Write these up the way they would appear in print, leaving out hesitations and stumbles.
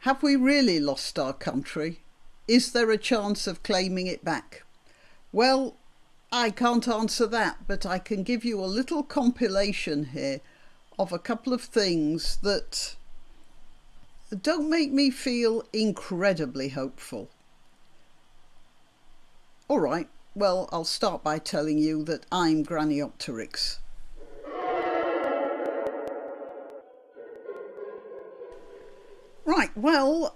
Have we really lost our country? Is there a chance of claiming it back? Well, I can't answer that, but I can give you a little compilation here of a couple of things that don't make me feel incredibly hopeful. All right, well, I'll start by telling you that I'm granniopteryx. Right, well,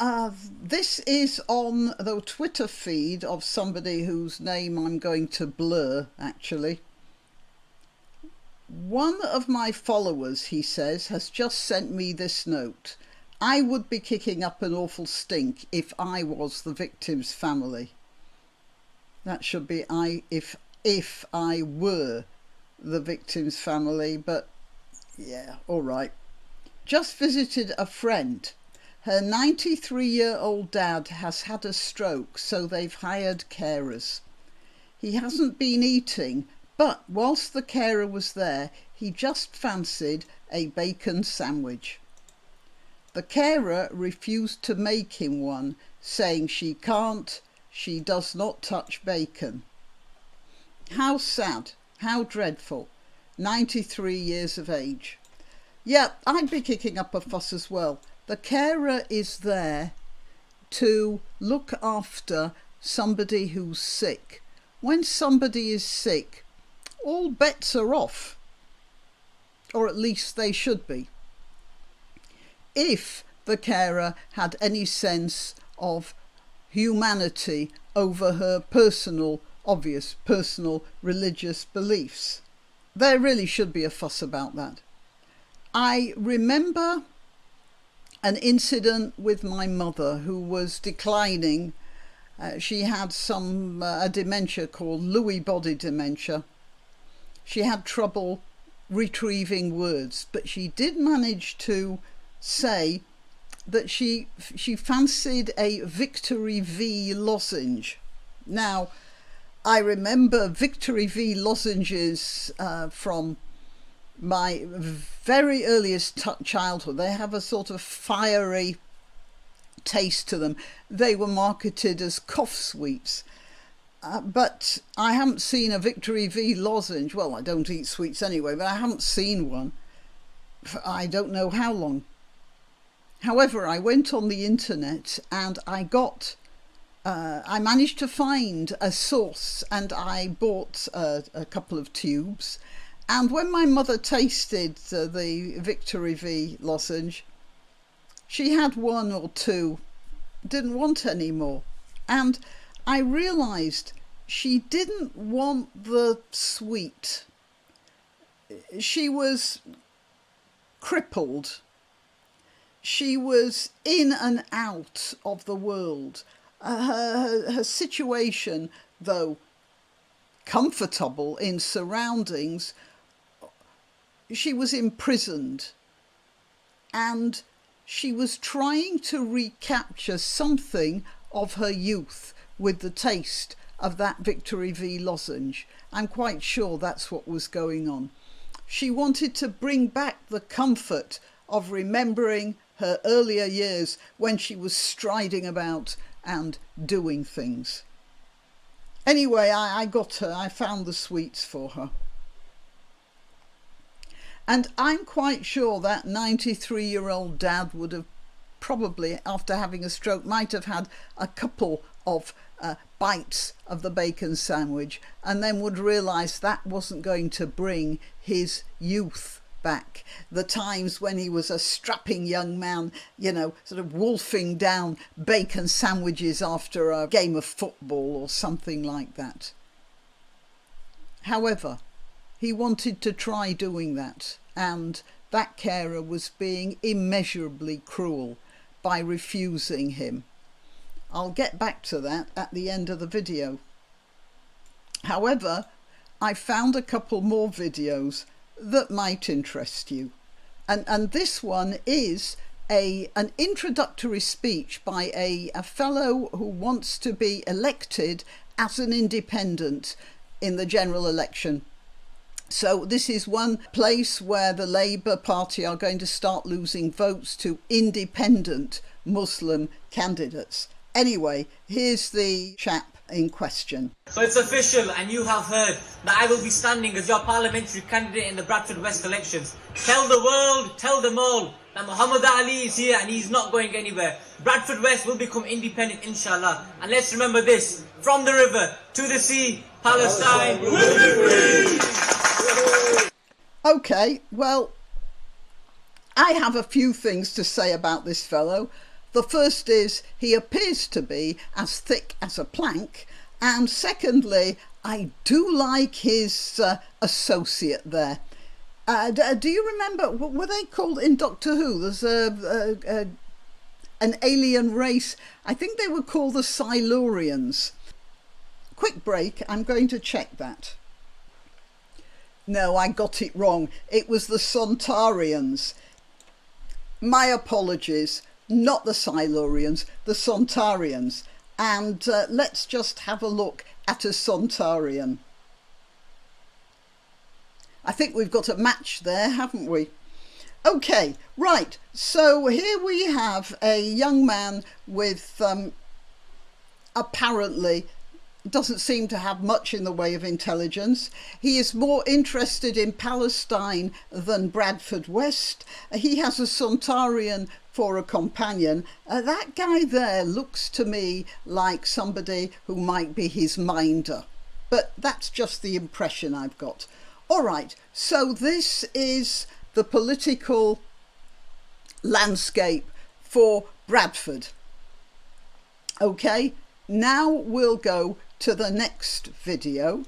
this is on the Twitter feed of somebody whose name I'm going to blur, actually. One of my followers, he says, has just sent me this note. I would be kicking up an awful stink if I was the victim's family. That should be if I were the victim's family, but yeah, all right. Just visited a friend. Her 93-year-old dad has had a stroke, so they've hired carers. He hasn't been eating, but whilst the carer was there, he just fancied a bacon sandwich. The carer refused to make him one, saying she can't, she does not touch bacon. How sad, how dreadful. 93 years of age. Yeah, I'd be kicking up a fuss as well. The carer is there to look after somebody who's sick. When somebody is sick, all bets are off, or at least they should be. If the carer had any sense of humanity over her obvious personal religious beliefs, there really should be a fuss about that. I remember an incident with my mother who was declining. She had a dementia called Lewy body dementia. She had trouble retrieving words, but she did manage to say that she fancied a Victory V lozenge. Now, I remember Victory V lozenges from my very earliest childhood. They have a sort of fiery taste to them. They were marketed as cough sweets, but I haven't seen a Victory V lozenge. Well, I don't eat sweets anyway, but I haven't seen one for I don't know how long. However, I went on the internet and I managed to find a source, and I bought a couple of tubes. And when my mother tasted the Victory V lozenge, she had one or two, didn't want any more. And I realised she didn't want the sweet. She was crippled. She was in and out of the world. Her situation, though comfortable in surroundings, she was imprisoned, and she was trying to recapture something of her youth with the taste of that Victory V lozenge. I'm quite sure that's what was going on. She wanted to bring back the comfort of remembering her earlier years when she was striding about and doing things. Anyway, I got her, I found the sweets for her. And I'm quite sure that 93-year-old dad would have probably, after having a stroke, might have had a couple of bites of the bacon sandwich, and then would realise that wasn't going to bring his youth back. The times when he was a strapping young man, sort of wolfing down bacon sandwiches after a game of football or something like that. However, he wanted to try doing that, and that carer was being immeasurably cruel by refusing him. I'll get back to that at the end of the video. However, I found a couple more videos that might interest you. And this one is an introductory speech by a fellow who wants to be elected as an independent in the general election. So this is one place where the Labour Party are going to start losing votes to independent Muslim candidates. Anyway, here's the chap in question. So it's official, and you have heard that I will be standing as your parliamentary candidate in the Bradford West elections. Tell the world, tell them all, that Muhammad Ali is here and he's not going anywhere. Bradford West will become independent, inshallah. And let's remember this, from the river to the sea, Palestine will be free. Okay, well, I have a few things to say about this fellow. The first is he appears to be as thick as a plank, and secondly, I do like his associate there. Do you remember, what were they called in Doctor Who? There's an alien race. I think they were called the Silurians. Quick break, I'm going to check that. No, I got it wrong. It was the Sontarians. My apologies. Not the Silurians, the Sontarians. And let's just have a look at a Sontarian. I think we've got a match there, haven't we? Okay, right, so here we have a young man with apparently doesn't seem to have much in the way of intelligence. He is more interested in Palestine than Bradford West. He has a Sontarian for a companion. That guy there looks to me like somebody who might be his minder, but that's just the impression I've got. All right, so this is the political landscape for Bradford. Okay, now we'll go to the next video,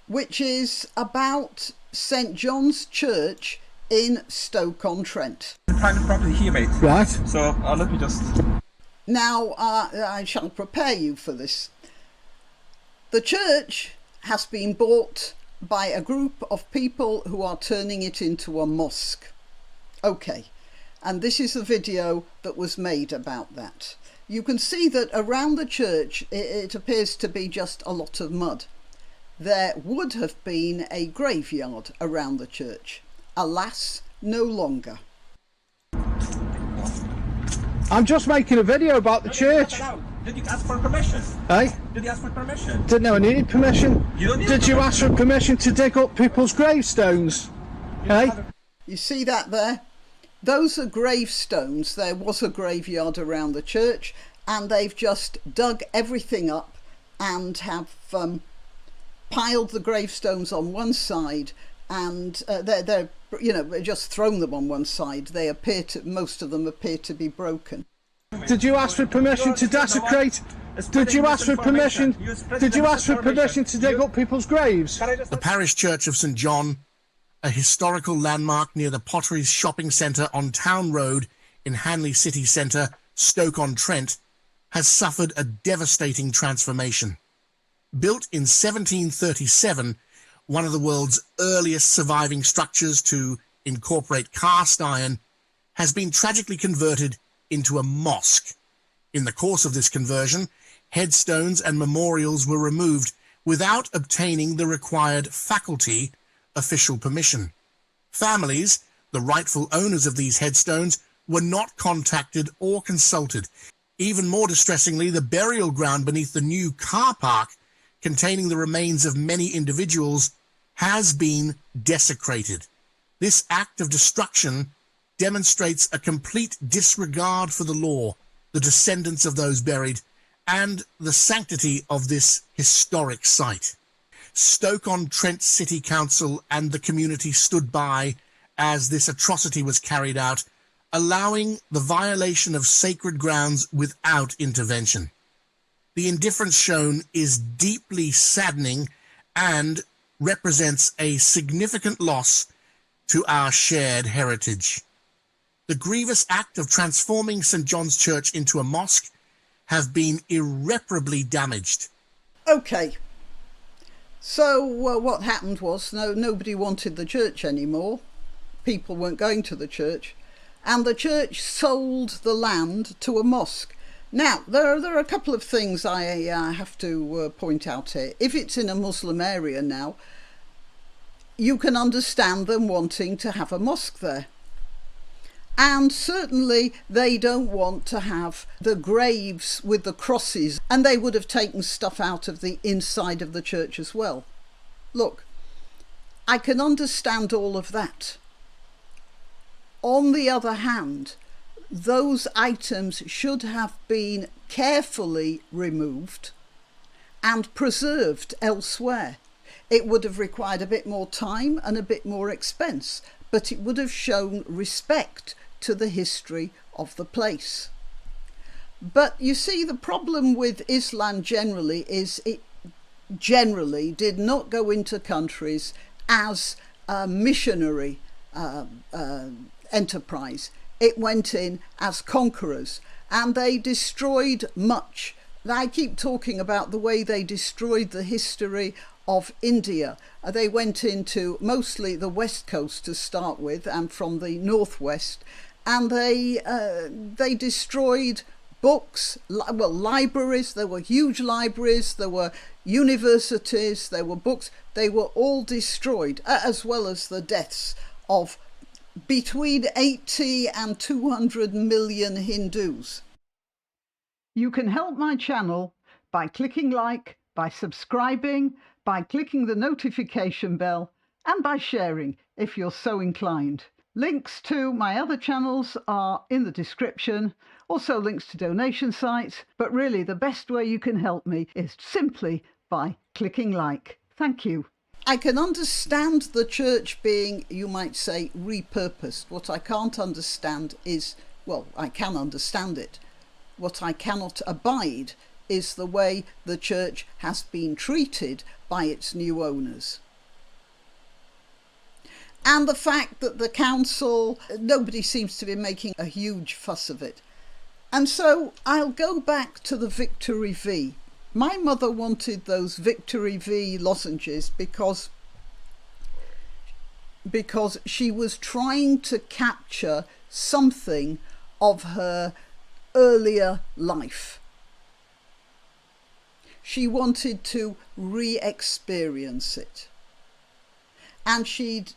which is about St John's Church in Stoke-on-Trent. Private property here, mate. Right. So let me just... Now, I shall prepare you for this. The church has been bought by a group of people who are turning it into a mosque. Okay, and this is a video that was made about that. You can see that around the church it appears to be just a lot of mud. There would have been a graveyard around the church. Alas, no longer. I'm just making a video about the church. Did you ask for permission? Hey? Did you ask for permission? Didn't know I needed permission. You don't need Did you ask for permission to dig up people's gravestones? Hey? You see that there? Those are gravestones. There was a graveyard around the church, and they've just dug everything up and have piled the gravestones on one side, and they're you know, just thrown them on one side. They appear to, most of them appear to be broken. Did you ask for permission to desecrate? Did you ask for permission? Did you ask for permission to dig up people's graves? The parish church of St John, a historical landmark near the Potteries shopping centre on Town Road in Hanley City Centre, Stoke-on-Trent, has suffered a devastating transformation. Built in 1737, one of the world's earliest surviving structures to incorporate cast iron, has been tragically converted into a mosque. In the course of this conversion, headstones and memorials were removed without obtaining the required faculty official permission. Families, the rightful owners of these headstones, were not contacted or consulted. Even more distressingly, the burial ground beneath the new car park, containing the remains of many individuals, has been desecrated. This act of destruction demonstrates a complete disregard for the law, the descendants of those buried, and the sanctity of this historic site. Stoke-on-Trent City Council and the community stood by as this atrocity was carried out, allowing the violation of sacred grounds without intervention. The indifference shown is deeply saddening and represents a significant loss to our shared heritage. The grievous act of transforming St John's Church into a mosque have been irreparably damaged. Okay, so what happened was nobody wanted the church anymore. People weren't going to the church, and the church sold the land to a mosque. Now, there are a couple of things I have to point out here. If it's in a Muslim area now, you can understand them wanting to have a mosque there. And certainly they don't want to have the graves with the crosses, and they would have taken stuff out of the inside of the church as well. Look, I can understand all of that. On the other hand, those items should have been carefully removed and preserved elsewhere. It would have required a bit more time and a bit more expense, but it would have shown respect to the history of the place. But you see, the problem with Islam generally is it generally did not go into countries as a missionary enterprise. It went in as conquerors, and they destroyed much. I keep talking about the way they destroyed the history of India. They went into mostly the west coast to start with, and from the northwest, and they destroyed books, well, libraries. There were huge libraries, there were universities, there were books. They were all destroyed, as well as the deaths of between 80 and 200 million Hindus. You can help my channel by clicking like, by subscribing, by clicking the notification bell, and by sharing if you're so inclined. Links to my other channels are in the description, also links to donation sites, but really the best way you can help me is simply by clicking like. Thank you. I can understand the church being, you might say, repurposed. What I can't understand is, well, I can understand it. What I cannot abide is the way the church has been treated by its new owners. And the fact that the council, nobody seems to be making a huge fuss of it. And so I'll go back to the Victory V. My mother wanted those Victory V lozenges because she was trying to capture something of her earlier life. She wanted to re-experience it. And she'd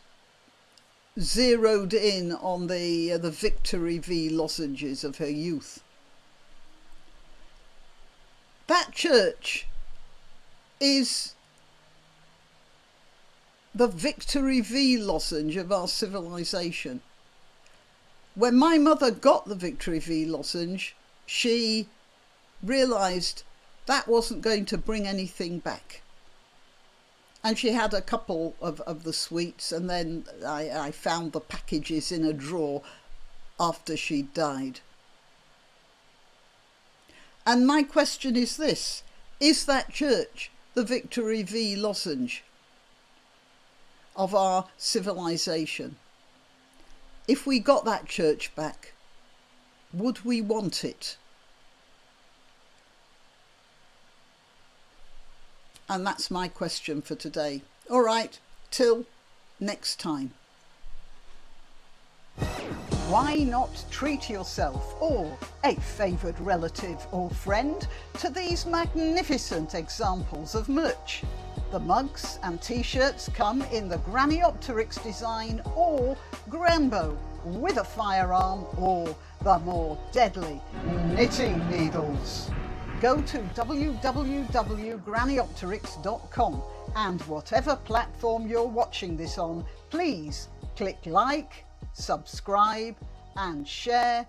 zeroed in on the Victory V lozenges of her youth. That church is the Victory V lozenge of our civilization. When my mother got the Victory V lozenge, she realised that wasn't going to bring anything back. And she had a couple of the sweets, and then I found the packages in a drawer after she died. And my question is this: is that church the Victory V lozenge of our civilization? If we got that church back, would we want it? And that's my question for today. All right, till next time. Why not treat yourself or a favoured relative or friend to these magnificent examples of merch? The mugs and t-shirts come in the granniopteryx design or Granbo with a firearm or the more deadly knitting needles. Go to www.granniopteryx.com and whatever platform you're watching this on, please click like, subscribe and share.